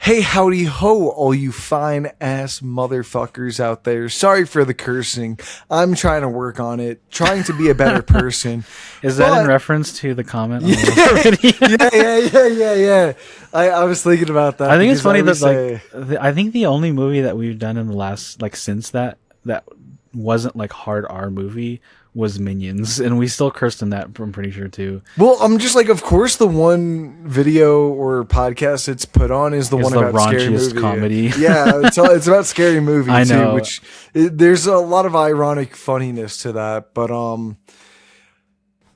Hey, howdy ho, all you fine ass motherfuckers out there. Sorry for the cursing. I'm trying to work on it, trying to be a better person. Is that in reference to the comment on the video? Yeah. I was thinking about that. I think it's funny that I think the only movie that we've done in the last since that wasn't hard R movie was Minions, and we still cursed in that, I'm pretty sure too. Well, I'm just of course the one video or podcast it's put on is the one about scary movie comedy. Yeah, it's about scary movie I know. too, which there's a lot of ironic funniness to that. But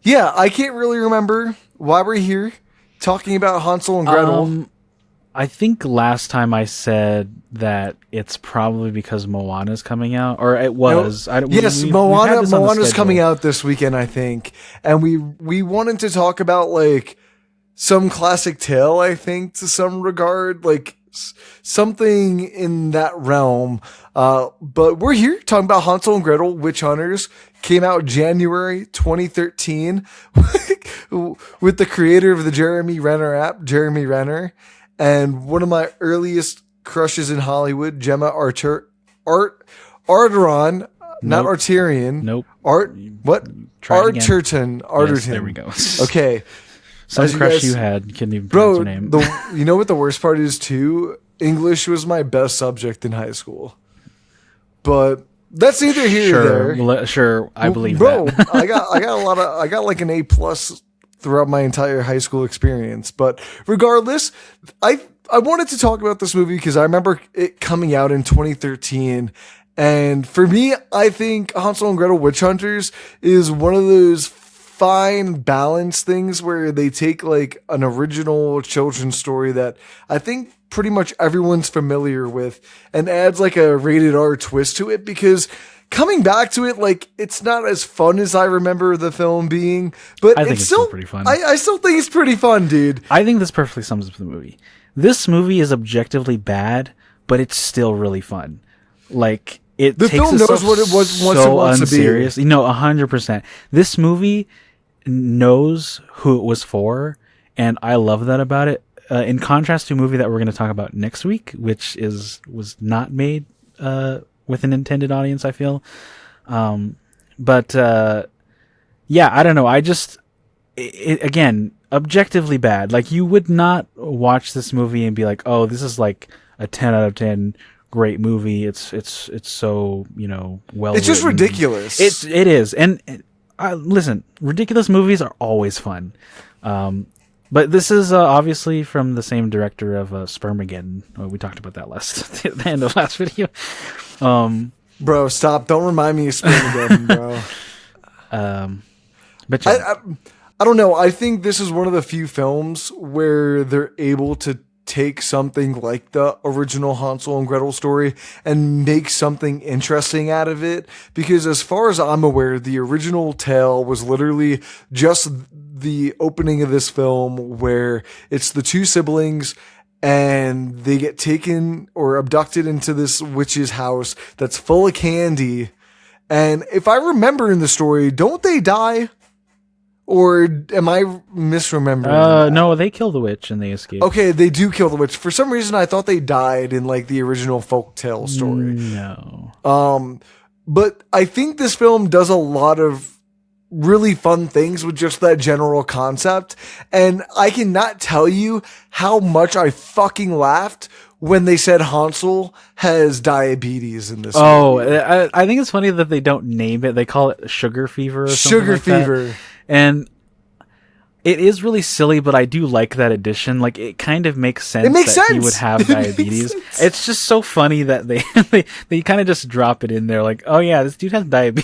yeah, I can't really remember why we're here talking about Hansel and Gretel. I think last time I said that it's probably because Moana's coming out, or it was. Moana's coming out this weekend, I think, and we wanted to talk about some classic tale, I think, to some regard, something in that realm. But we're here talking about Hansel and Gretel, Witch Hunters. Came out January 2013 with the creator of the Jeremy Renner app, Jeremy Renner. And one of my earliest crushes in Hollywood, Gemma Arterton, not Arterian. Nope. Arterton. Yes, there we go. Okay. Some crush you had, couldn't even pronounce her name. You know what the worst part is too? English was my best subject in high school. But that's neither here nor there. Sure, I believe that. Bro, I got an A+ throughout my entire high school experience. But regardless, I wanted to talk about this movie because I remember it coming out in 2013. And for me, I think Hansel and Gretel Witch Hunters is one of those fine balance things where they take an original children's story that I think pretty much everyone's familiar with and adds a rated R twist to it, because coming back to it, it's not as fun as I remember the film being, but I think it's still pretty fun. I still think it's pretty fun, dude. I think this perfectly sums up the movie. This movie is objectively bad, but it's still really fun. The film knows what it wants to be. 100%. This movie knows who it was for, and I love that about it. In contrast to a movie that we're going to talk about next week, which was not made with an intended audience, I feel. But I don't know. Again, objectively bad. You would not watch this movie and be like, oh, this is a 10 out of 10 great movie. It's so, well. It's just ridiculous. It is. And listen, ridiculous movies are always fun. But this is obviously from the same director of Spermageddon. Oh, we talked about that at the end of last video. Bro, stop! Don't remind me of Spermageddon, bro. But I don't know. I think this is one of the few films where they're able to take something like the original Hansel and Gretel story and make something interesting out of it. Because as far as I'm aware, the original tale was literally just the opening of this film where it's the two siblings and they get taken or abducted into this witch's house that's full of candy. And if I remember in the story, don't they die? Or am I misremembering? No, they kill the witch and they escape. Okay, they do kill the witch. For some reason, I thought they died in the original folktale story. No. But I think this film does a lot of really fun things with just that general concept. And I cannot tell you how much I fucking laughed when they said Hansel has diabetes in this movie. I think it's funny that they don't name it. They call it sugar fever or something Sugar like fever. That. And it is really silly, but I do like that addition. It kind of makes sense he would have diabetes. It's just so funny that they kind of just drop it in there. Oh yeah, this dude has diabetes.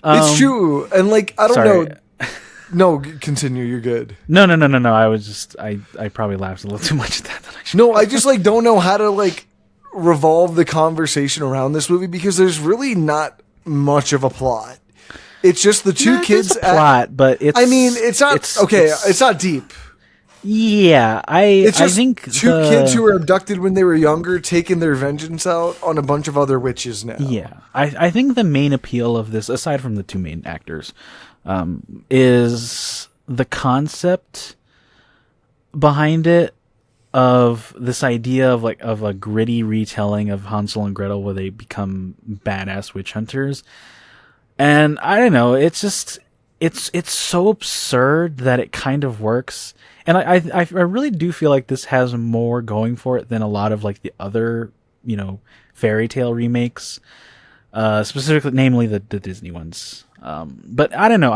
It's true. And I don't know. No, continue. You're good. No. I was just, I probably laughed a little too much at that. No, I just don't know how to revolve the conversation around this movie because there's really not much of a plot. It's just the two kids. Plot, but it's. I mean, it's not it's not deep. Yeah, It's just I think two kids who were abducted when they were younger, taking their vengeance out on a bunch of other witches now. Yeah, I think the main appeal of this, aside from the two main actors, is the concept behind it of this idea of like of a gritty retelling of Hansel and Gretel where they become badass witch hunters. And I don't know, it's just it's so absurd that it kind of works. And I really do feel like this has more going for it than a lot of like the other, fairy tale remakes, specifically, namely the Disney ones. But I don't know.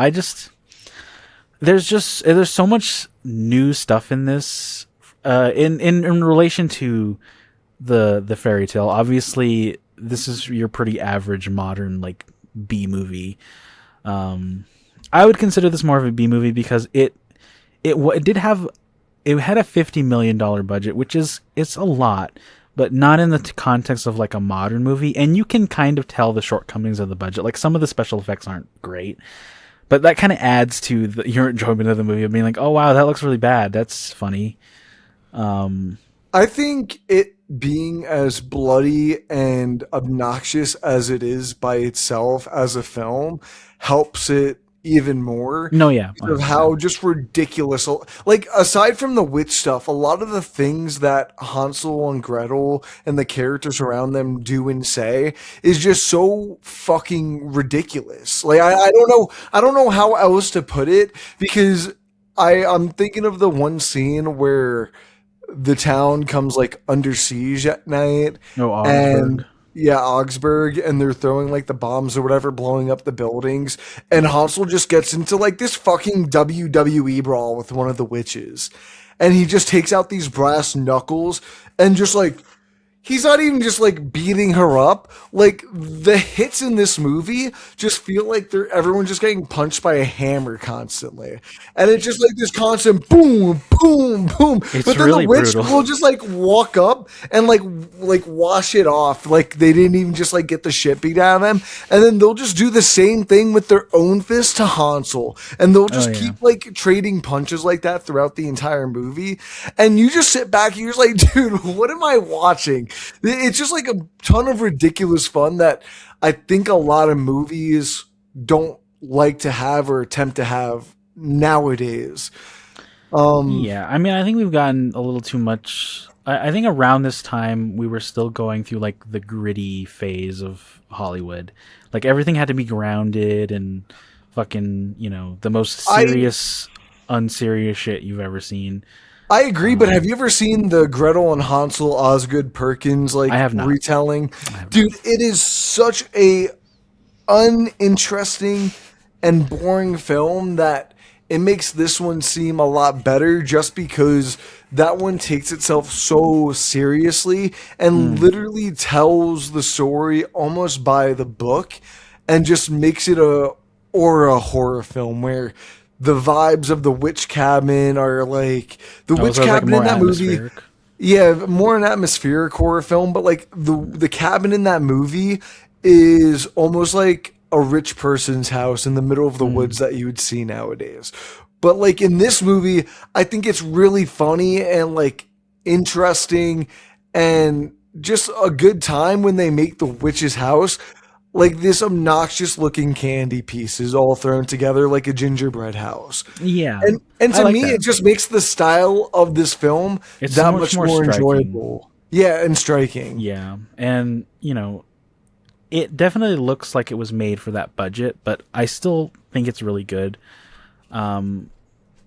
There's so much new stuff in this, in relation to the fairy tale. Obviously, this is your pretty average modern like B movie. I would consider this more of a B movie because it had a $50 million budget, which it's a lot, but not in the context of like a modern movie. And you can kind of tell the shortcomings of the budget. Like some of the special effects aren't great, but that kind of adds to your enjoyment of the movie of being like, oh wow, that looks really bad. That's funny. I think it being as bloody and obnoxious as it is by itself as a film helps it even more. No, yeah. Of how just ridiculous. Like, aside from the witch stuff, a lot of the things that Hansel and Gretel and the characters around them do and say is just so fucking ridiculous. Like, I don't know how else to put it, because I'm thinking of the one scene where the town comes like under siege at night. No, Augsburg. And yeah, Augsburg, and they're throwing like the bombs or whatever, blowing up the buildings. And Hansel just gets into like this fucking WWE brawl with one of the witches. And he just takes out these brass knuckles and just like, he's not even just like beating her up. Like, the hits in this movie just feel like everyone's just getting punched by a hammer constantly. And it's just like this constant boom, boom, boom. It's but then really the witch brutal. will just like walk up and like wash it off. Like they didn't even just like get the shit beat out of them. And then they'll just do the same thing with their own fist to Hansel. And they'll just keep like trading punches like that throughout the entire movie. And you just sit back and you're just like, dude, what am I watching? It's just like a ton of ridiculous fun that I think a lot of movies don't like to have or attempt to have nowadays. Yeah, I mean, I think we've gotten a little too much. I think around this time we were still going through like the gritty phase of Hollywood. Like everything had to be grounded and fucking, the most serious, unserious shit you've ever seen. I agree, but have you ever seen the Gretel and Hansel Osgood Perkins like I have not. retelling? Dude, it is such a uninteresting and boring film that it makes this one seem a lot better, just because that one takes itself so seriously and literally tells the story almost by the book and just makes it a horror film where the vibes of the witch cabin are like the witch cabin in that movie. Yeah, more an atmospheric horror film, but like the cabin in that movie is almost like a rich person's house in the middle of the woods that you would see nowadays. But like in this movie, I think it's really funny and like interesting and just a good time when they make the witch's house like this obnoxious looking candy pieces all thrown together like a gingerbread house. Yeah. And to like me, that. it just makes the style of this film It's that so much much more more striking. enjoyable. Yeah, and striking. Yeah, and it definitely looks like it was made for that budget, but I still think it's really good. It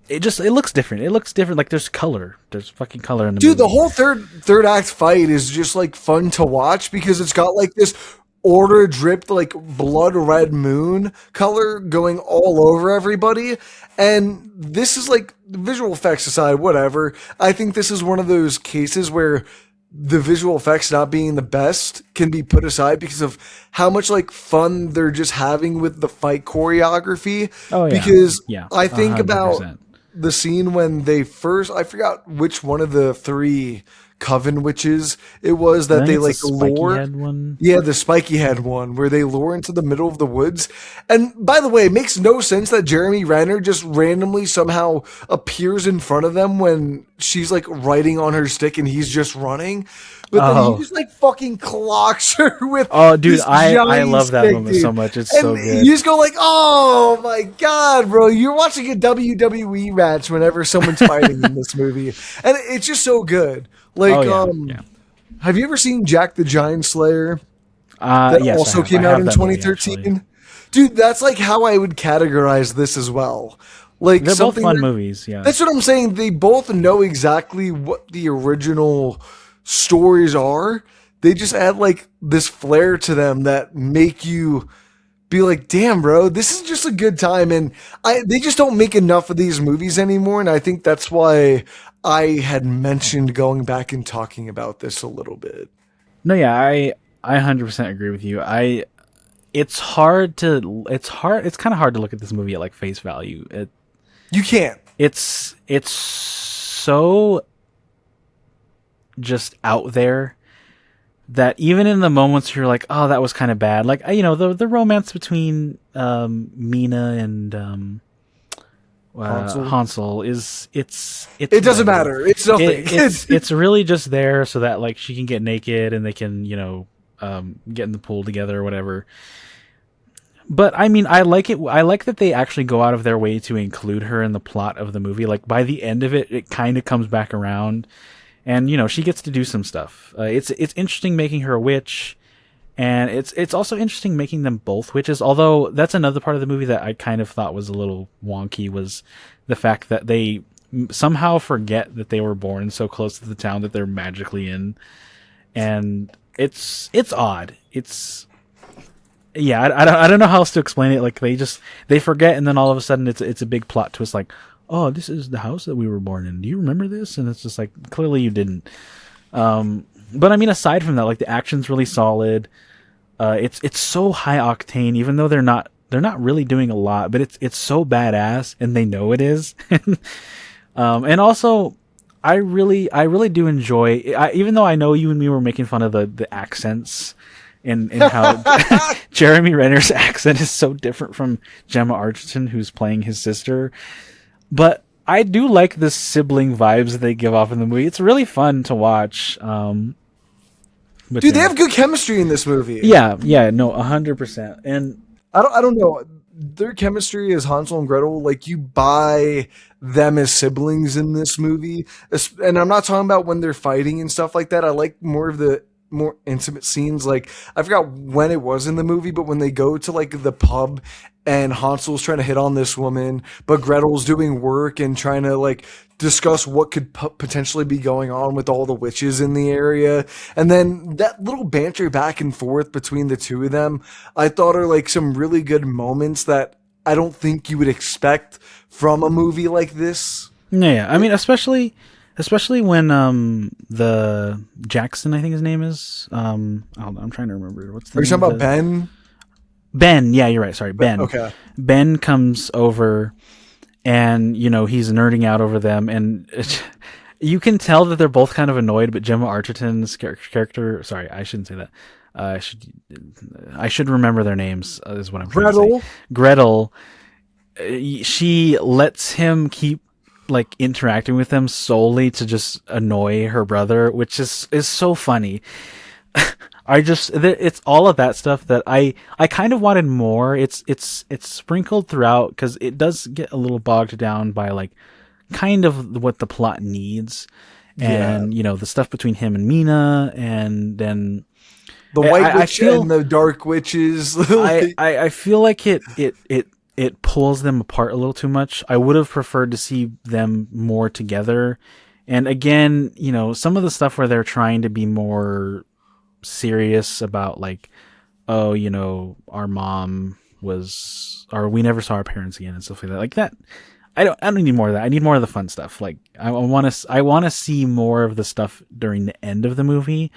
looks different. It looks different. Like there's color. There's fucking color in the movie. Dude, the whole third act fight is just like fun to watch because it's got like this order dripped like blood red moon color going all over everybody. And this is like, visual effects aside, whatever. I think this is one of those cases where the visual effects not being the best can be put aside because of how much like fun they're just having with the fight choreography. Oh yeah. Because yeah, I think 100%. about the scene when they first, I forgot which one of the three coven witches it was that they like lure. Yeah, the spiky head one where they lure into the middle of the woods. And by the way, it makes no sense that Jeremy Renner just randomly somehow appears in front of them when she's like riding on her stick and he's just running. But then Oh. he just like fucking clocks her with Oh, dude, this I giant love that stick, moment dude. so much. It's And so good. you just go like, oh my god, bro! You're watching a WWE match whenever someone's fighting in this movie, and it's just so good. Like, Oh, yeah. have you ever seen Jack the Giant Slayer? That Yes, also I came have out in that movie, 2013. actually. Dude, that's like how I would categorize this as well. Like They're both something fun that- movies, yeah. That's what I'm saying. They both know exactly what the original stories are. They just add like this flair to them that make you be like, damn, bro, this is just a good time. And they just don't make enough of these movies anymore. And I think that's why I had mentioned going back and talking about this a little bit. No, yeah, I 100% agree with you. It's kind of hard to look at this movie at like face value. You can't. It's so just out there that even in the moments you're like, oh, that was kind of bad. Like, you know, the romance between Mina and Hansel is it's It doesn't whatever. matter. It's nothing. It's really just there so that like she can get naked and they can, you know, get in the pool together or whatever. But I mean, I like it. I like that they actually go out of their way to include her in the plot of the movie. Like by the end of it, it kind of comes back around, and you know she gets to do some stuff. It's interesting making her a witch, and it's also interesting making them both witches. Although that's another part of the movie that I kind of thought was a little wonky was the fact that they somehow forget that they were born so close to the town that they're magically in, and it's odd. Yeah, I don't know how else to explain it. Like they forget, and then all of a sudden it's a big plot twist. Like, oh, this is the house that we were born in. Do you remember this? And it's just like clearly you didn't. But I mean, aside from that, like the action's really solid. It's so high octane, even though they're not really doing a lot, but it's so badass, and they know it is. And also, I really do enjoy. Even though I know you and me were making fun of the accents. And how Jeremy Renner's accent is so different from Gemma Arterton, who's playing his sister. But I do like the sibling vibes that they give off in the movie. It's really fun to watch. Dude, they have good chemistry in this movie. Yeah, no, 100%. And I don't know. Their chemistry as Hansel and Gretel, like you buy them as siblings in this movie. And I'm not talking about when they're fighting and stuff like that. I like more of the more intimate scenes. Like I forgot when it was in the movie, but when they go to like the pub and Hansel's trying to hit on this woman, but Gretel's doing work and trying to like discuss what could potentially be going on with all the witches in the area. And then that little banter back and forth between the two of them, I thought are like some really good moments that I don't think you would expect from a movie like this. Yeah, I mean, especially when the Jackson, I think his name is. I'm trying to remember what's the. Are you talking about Ben? Ben, yeah, you're right. Sorry, Ben. Okay. Ben comes over, and you know he's nerding out over them, and you can tell that they're both kind of annoyed. But Gemma Arterton's character, sorry, I shouldn't say that. I should remember their names. Is what I'm trying to say. Gretel. She lets him keep like interacting with them solely to just annoy her brother, which is so funny. It's all of that stuff that I kind of wanted more. It's sprinkled throughout because it does get a little bogged down by like kind of what the plot needs, and you know the stuff between him and Mina, and then the white witch and the dark witches. I feel like it pulls them apart a little too much. I would have preferred to see them more together. And again, you know, some of the stuff where they're trying to be more serious about like, oh, you know, our mom was, or we never saw our parents again and stuff like that. Like that, I don't need more of that. I need more of the fun stuff. Like I want to see more of the stuff during the end of the movie.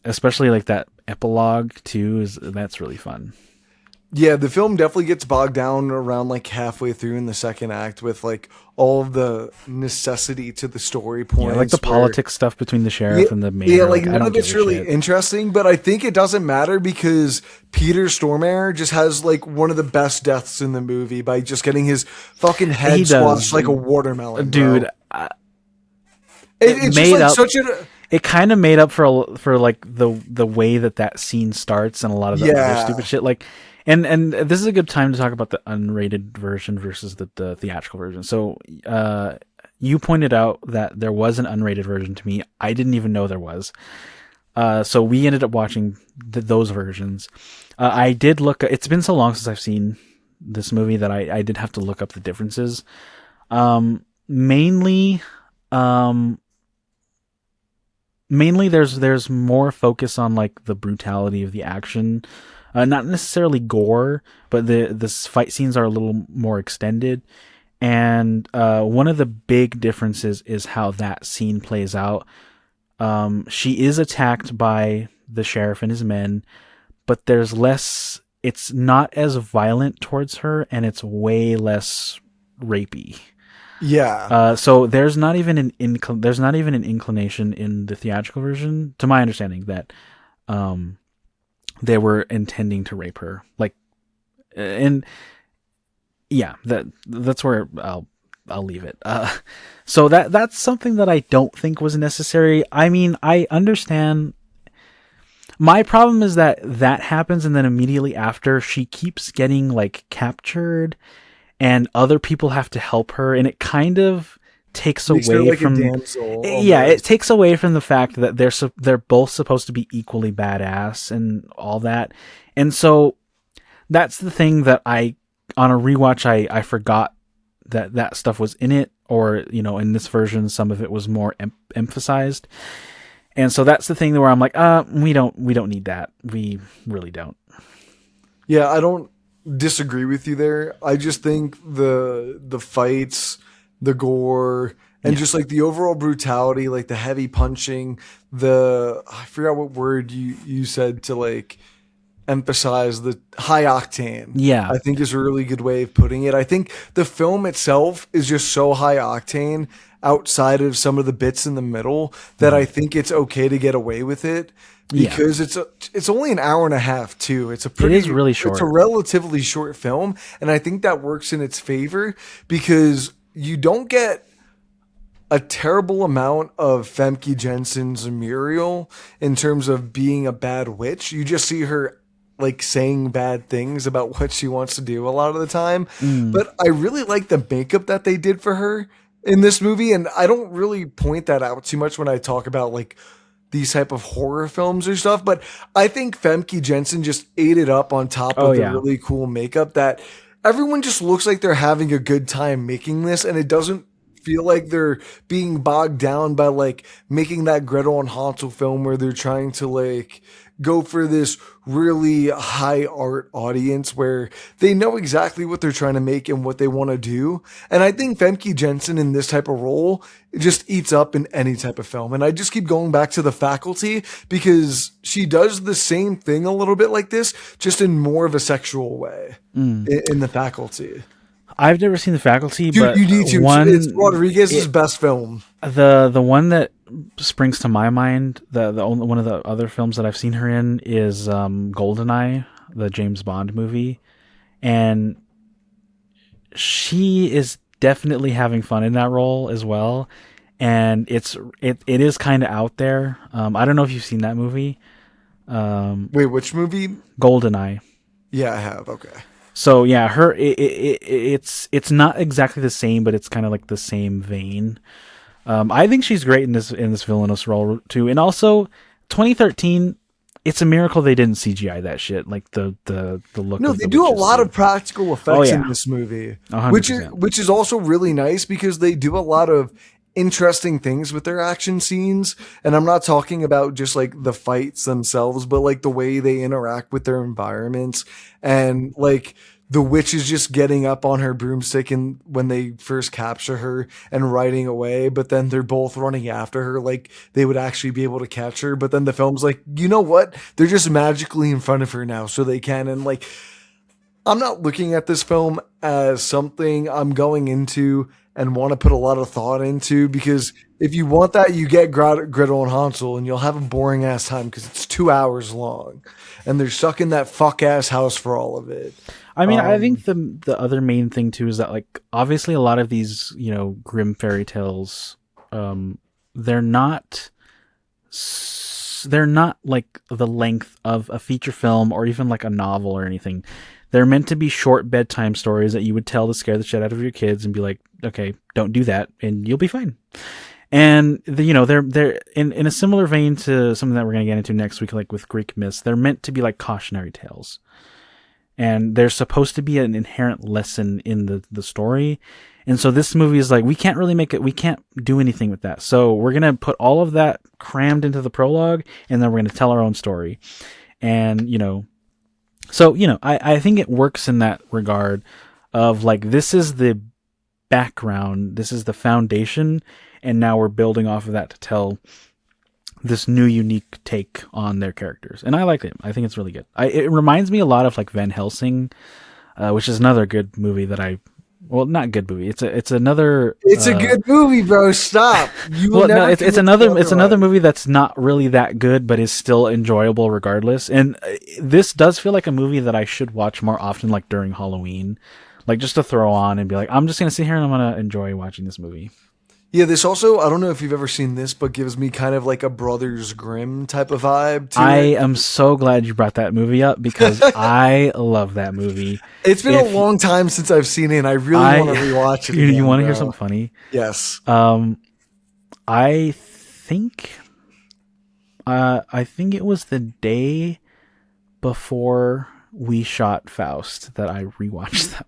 Especially like that epilogue too, that's really fun. Yeah, the film definitely gets bogged down around like halfway through in the second act with like all of the necessity to the story points. Yeah, like the politics stuff between the sheriff and the mayor. Yeah, like none of it's really interesting, but I think it doesn't matter because Peter Stormare just has like one of the best deaths in the movie by just getting his fucking head squashed like a watermelon. Dude, bro. It's just made like up. such a It kind of made up for like the way that scene starts and a lot of the other stupid shit. Like, and this is a good time to talk about the unrated version versus the theatrical version. So, you pointed out that there was an unrated version to me. I didn't even know there was. So we ended up watching those versions. I did look. It's been so long since I've seen this movie that I did have to look up the differences. Mainly, there's more focus on like the brutality of the action, not necessarily gore, but the fight scenes are a little more extended. And one of the big differences is how that scene plays out. She is attacked by the sheriff and his men, but there's less. It's not as violent towards her, and it's way less rapey. yeah. So there's not even an inclination in the theatrical version, to my understanding, that they were intending to rape her. Like, and yeah, that's where I'll leave it. So that's something that I don't think was necessary. I mean, I understand. My problem is that happens, and then immediately after, she keeps getting like captured, and other people have to help her, and it kind of takes Makes her away like from a damsel. yeah, Almost. it takes away from the fact that they're both supposed to be equally badass and all that. And so that's the thing that on a rewatch I forgot that stuff was in it, or in this version some of it was more emphasized. And so that's the thing where I'm like, we don't need that. We really don't. Yeah, I don't disagree with you there. I just think the fights, the gore, and just like the overall brutality, like the heavy punching, I forgot what word you said to like emphasize the high octane. Yeah. I think is a really good way of putting it. I think the film itself is just so high octane outside of some of the bits in the middle that I think it's okay to get away with it because it's only an hour and a half too. It is really short. It's a relatively short film, and I think that works in its favor because you don't get a terrible amount of Famke Jensen's Muriel in terms of being a bad witch. You just see her like saying bad things about what she wants to do a lot of the time. But I really like the makeup that they did for her in this movie, and I don't really point that out too much when I talk about like these type of horror films or stuff, but I think Famke Jensen just ate it up on top of the really cool makeup that everyone just looks like they're having a good time making this, and it doesn't feel like they're being bogged down by like making that Gretel and Hansel film where they're trying to like go for this really high art audience where they know exactly what they're trying to make and what they want to do. And I think Famke Jensen in this type of role just eats up in any type of film. And I just keep going back to The Faculty because she does the same thing a little bit like this, just in more of a sexual way in The Faculty. I've never seen The Faculty, Dude, but you need to. It's Rodriguez's best film. The one that springs to my mind, the only one of the other films that I've seen her in is Goldeneye, the James Bond movie, and she is definitely having fun in that role as well. And it is kind of out there. I don't know if you've seen that movie. Wait, which movie? Goldeneye. Yeah, I have. Okay. So yeah, it's not exactly the same, but it's kind of like the same vein. I think she's great in this villainous role too, and also 2013. It's a miracle they didn't CGI that shit, like the look. No, of they the do a witches lot scene. of practical effects in this movie, 100%. which is also really nice because they do a lot of interesting things with their action scenes. And I'm not talking about just like the fights themselves, but like the way they interact with their environments and like the witch is just getting up on her broomstick and when they first capture her and riding away, but then they're both running after her like they would actually be able to catch her. But then the film's like, you know what? They're just magically in front of her now so they can. And like, I'm not looking at this film as something I'm going into and want to put a lot of thought into, because if you want that, you get Gretel and Hansel, and you'll have a boring ass time because it's 2 hours long, and they're stuck in that fuck ass house for all of it. I mean, I think the other main thing too is that, like, obviously a lot of these, you know, grim fairy tales, they're not like the length of a feature film or even like a novel or anything. They're meant to be short bedtime stories that you would tell to scare the shit out of your kids and be like, okay, don't do that and you'll be fine. And you know, they're in a similar vein to something that we're going to get into next week, like with Greek myths. They're meant to be like cautionary tales, and there's supposed to be an inherent lesson in the story. And so this movie is like, we can't really make it, we can't do anything with that. So we're going to put all of that crammed into the prologue, and then we're going to tell our own story. And, you know, so, you know, I think it works in that regard of like, this is the background, this is the foundation, and now we're building off of that to tell this new unique take on their characters. And I like it. I think it's really good. It reminds me a lot of like Van Helsing, which is another good movie that well, not good movie. It's another. It's a good movie, bro. Stop. You will well, never no, it's another movie that's not really that good, but is still enjoyable regardless. And this does feel like a movie that I should watch more often, like during Halloween, like just to throw on and be like, I'm just gonna sit here and I'm gonna enjoy watching this movie. Yeah, this also, I don't know if you've ever seen this, but gives me kind of like a Brothers Grimm type of vibe to it. am so glad you brought that movie up because I love that movie. It's been a long time since I've seen it, and I really want to rewatch it again, You want to hear something funny? Yes. I think it was the day before we shot Faust that I rewatched that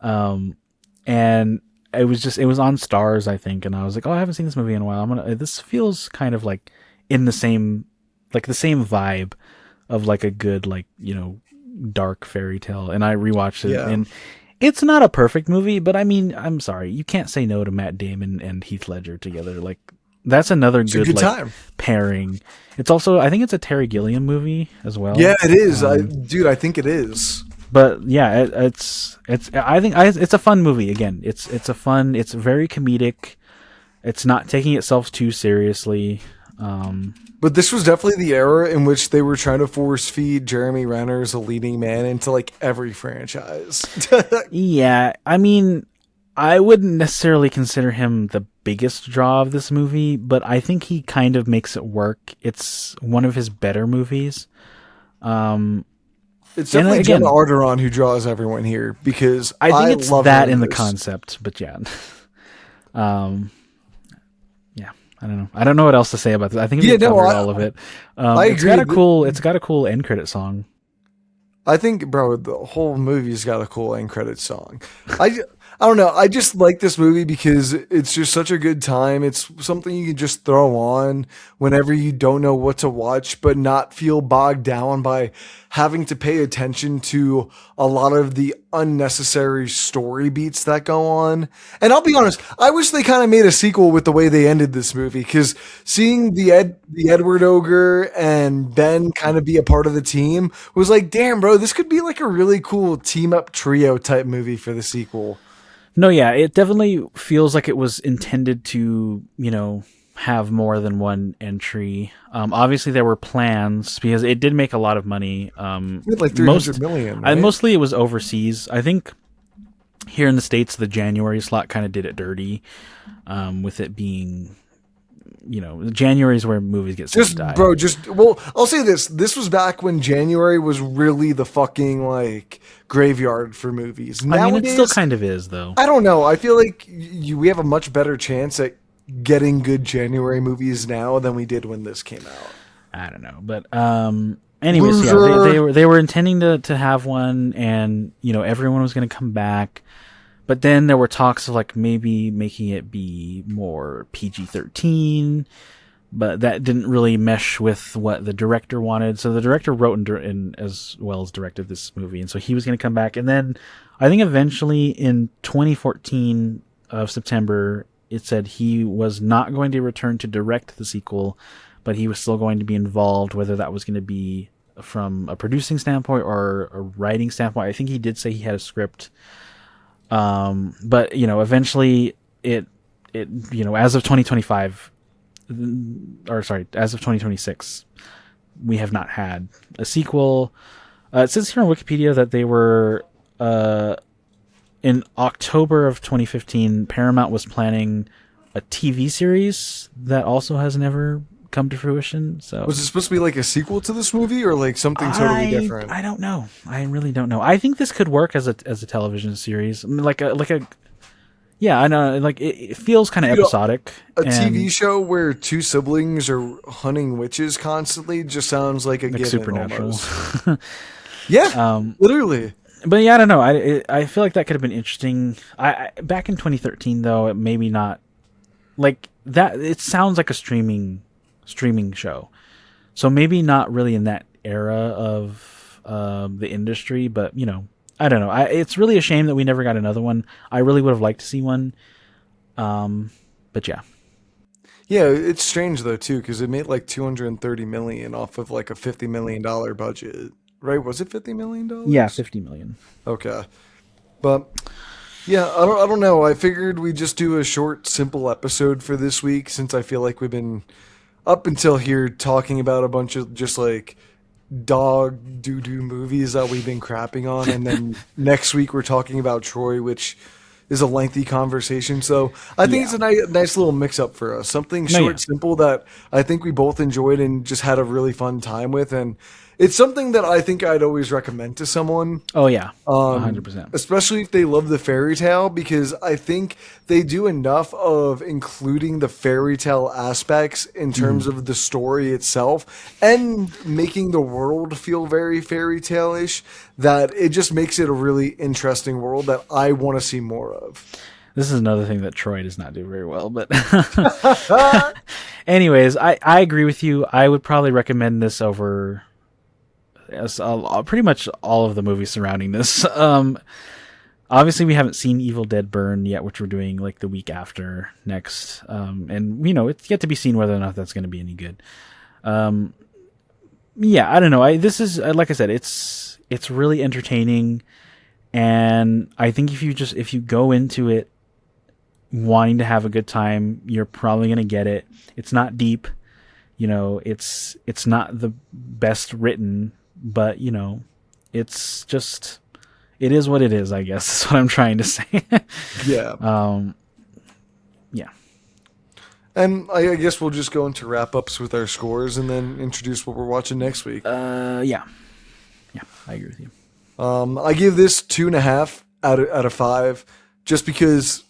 movie. And it was on Stars, I think, and I was like, oh, I haven't seen this movie in a while. This feels kind of like in the same vibe of like a good, like, you know, dark fairy tale. And I rewatched it, and it's not a perfect movie, but I mean, I'm sorry, you can't say no to Matt Damon and Heath Ledger together. Like, that's another good like time pairing. It's also, I think it's a Terry Gilliam movie as well. Yeah, it is. I think it is. But yeah, it's a fun movie. Again, it's very comedic. It's not taking itself too seriously. But this was definitely the era in which they were trying to force feed Jeremy Renner as a leading man into like every franchise. Yeah, I mean, I wouldn't necessarily consider him the biggest draw of this movie, but I think he kind of makes it work. It's one of his better movies. It's definitely Gemma Arterton who draws everyone here, because I think it's that in the concept, but yeah. Yeah, I don't know. I don't know what else to say about this. I think we covered all of it. It's got a cool end credit song. I think, bro, the whole movie's got a cool end credit song. I don't know. I just like this movie because it's just such a good time. It's something you can just throw on whenever you don't know what to watch, but not feel bogged down by having to pay attention to a lot of the unnecessary story beats that go on. And I'll be honest, I wish they kind of made a sequel with the way they ended this movie, because seeing the Edward Ogre and Ben kind of be a part of the team was like, damn, bro, this could be like a really cool team up trio type movie for the sequel. No, yeah, it definitely feels like it was intended to, you know, have more than one entry. Obviously, there were plans because it did make a lot of money. Like $300 million. Right? Mostly it was overseas. I think here in the States, the January slot kind of did it dirty, with it being, you know, January is where movies get well, I'll say this. This was back when January was really the fucking, like, graveyard for movies. Nowadays, I mean, it still kind of is, though. I don't know. I feel like we have a much better chance at getting good January movies now than we did when this came out. I don't know. But anyways, yeah, they were intending to have one, and, you know, everyone was going to come back. But then there were talks of like maybe making it be more PG-13, but that didn't really mesh with what the director wanted. So the director wrote and as well as directed this movie, and so he was going to come back. And then I think eventually in 2014 of September, it said he was not going to return to direct the sequel, but he was still going to be involved, whether that was going to be from a producing standpoint or a writing standpoint. I think he did say he had a script. But eventually it as of 2025, or sorry, as of 2026, we have not had a sequel. It says here on Wikipedia that they were in October of 2015. Paramount was planning a TV series that also has never come to fruition. So Was it supposed to be like a sequel to this movie or like something totally different? I don't know. I really don't know. I think this could work as a television series. I mean, like a yeah, I know. Like it feels kind of episodic. A TV show where two siblings are hunting witches constantly just sounds like a like given supernatural. Yeah, literally. But yeah, I don't know. I feel like that could have been interesting. I back in 2013 though, it maybe not like that. It sounds like a streaming show, so maybe not really in that era of the industry. But I don't know. It's really a shame that we never got another one. I really would have liked to see one. But yeah. Yeah, it's strange though too because it made like 230 million off of like a $50 million budget, right? Was it $50 million? Yeah, 50 million. Okay, but yeah, I don't know. I figured we'd just do a short, simple episode for this week since I feel like we've been up until here talking about a bunch of just like dog doo-doo movies that we've been crapping on, and then next week we're talking about Troy, which is a lengthy conversation. So I think it's a nice little mix-up for us. Something short, simple that I think we both enjoyed and just had a really fun time with, and it's something that I think I'd always recommend to someone. Oh yeah, 100%. Especially if they love the fairy tale, because I think they do enough of including the fairy tale aspects in terms of the story itself and making the world feel very fairy tale-ish that it just makes it a really interesting world that I want to see more of. This is another thing that Troy does not do very well, but anyways, I agree with you. I would probably recommend this over pretty much all of the movies surrounding this. Obviously we haven't seen Evil Dead Burn yet, which we're doing like the week after next. And it's yet to be seen whether or not that's going to be any good. Yeah, I don't know. This is like I said, it's really entertaining, and I think if you go into it wanting to have a good time, you're probably going to get it. It's not deep, it's not the best written, but it's just, it is what it is, I guess. That's what I'm trying to say. Yeah. Yeah. And I guess we'll just go into wrap-ups with our scores and then introduce what we're watching next week. Yeah, I agree with you. I give this 2.5 out of 5, just because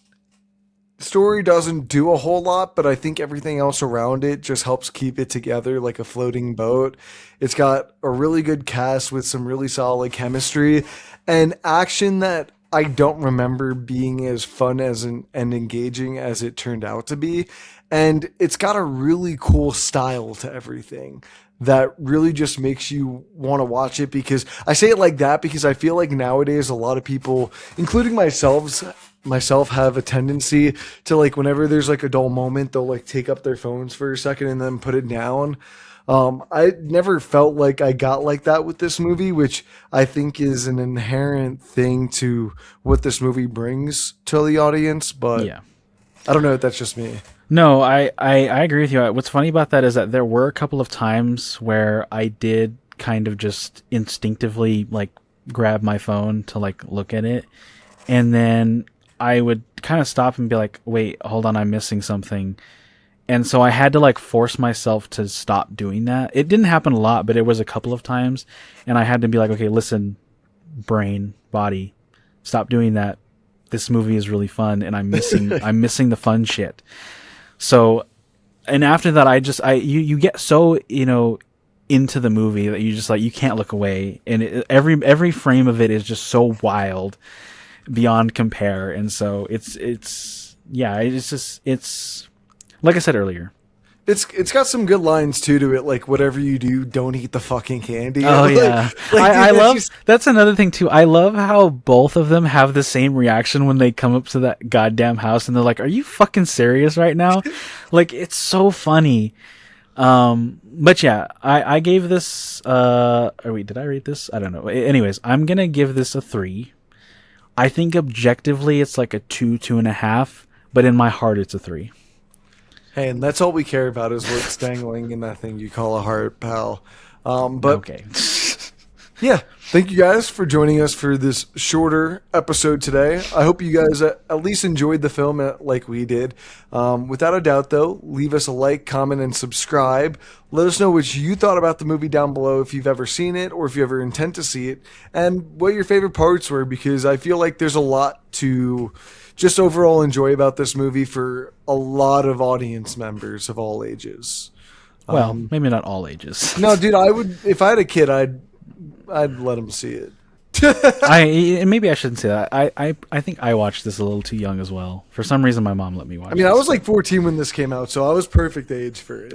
the story doesn't do a whole lot, but I think everything else around it just helps keep it together like a floating boat. It's got a really good cast with some really solid chemistry and action that I don't remember being as fun and engaging as it turned out to be. And it's got a really cool style to everything that really just makes you want to watch it, because I say it like that because I feel like nowadays a lot of people, including myself have a tendency to, like, whenever there's like a dull moment, they'll like take up their phones for a second and then put it down. I never felt like I got like that with this movie, which I think is an inherent thing to what this movie brings to the audience. But yeah, I don't know if that's just me. No, I agree with you. What's funny about that is that there were a couple of times where I did kind of just instinctively like grab my phone to like look at it, and then I would kind of stop and be like, wait, hold on, I'm missing something. And so I had to like force myself to stop doing that. It didn't happen a lot, but it was a couple of times, and I had to be like, okay, listen, brain, body, stop doing that. This movie is really fun, and I'm missing the fun shit. So, and after that, you get so, into the movie that you just like, you can't look away. And every frame of it is just so wild beyond compare. And so it's like I said earlier. It's got some good lines too to it, like whatever you do, don't eat the fucking candy. Oh yeah, I love that's another thing too. I love how both of them have the same reaction when they come up to that goddamn house and they're like, "Are you fucking serious right now?" Like, it's so funny. But yeah, I gave this. Wait, did I rate this? I don't know. Anyways, I'm gonna give this a 3. I think objectively it's like a 2.5, but in my heart it's a 3. Hey, and that's all we care about is what's dangling in that thing you call a heart, pal. But Okay. yeah, thank you guys for joining us for this shorter episode today. I hope you guys at least enjoyed the film like we did. Without a doubt, though, leave us a like, comment, and subscribe. Let us know what you thought about the movie down below, if you've ever seen it or if you ever intend to see it, and what your favorite parts were, because I feel like there's a lot to just overall enjoy about this movie for a lot of audience members of all ages. Well, maybe not all ages. No, dude, I would, if I had a kid, I'd let him see it. Maybe I shouldn't say that. I think I watched this a little too young as well. For some reason, my mom let me watch. I mean, I was like 14 when this came out, so I was perfect age for it.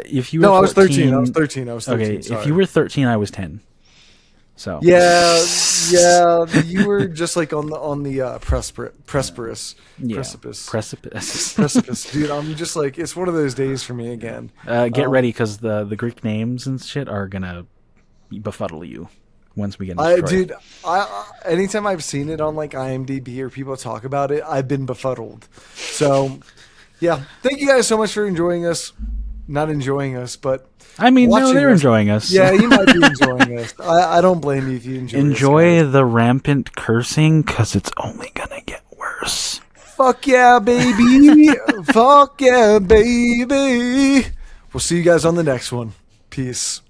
If you were No, 14, I was 13. I was 13. Okay, Sorry. if you were 13, I was 10. So yeah, you were just like on the precipice. Precipice, dude. I'm just like, it's one of those days for me again. Get ready, because the Greek names and shit are gonna befuddle you once we get into Troy. Dude, anytime I've seen it on like IMDb or people talk about it, I've been befuddled. So, yeah, thank you guys so much for enjoying us. Not enjoying us, but I mean, no, they're us. enjoying us. Yeah, you might be enjoying us. I don't blame you if you enjoy the rampant cursing, because it's only gonna get worse. Fuck yeah, baby. Fuck yeah, baby. We'll see you guys on the next one. Peace.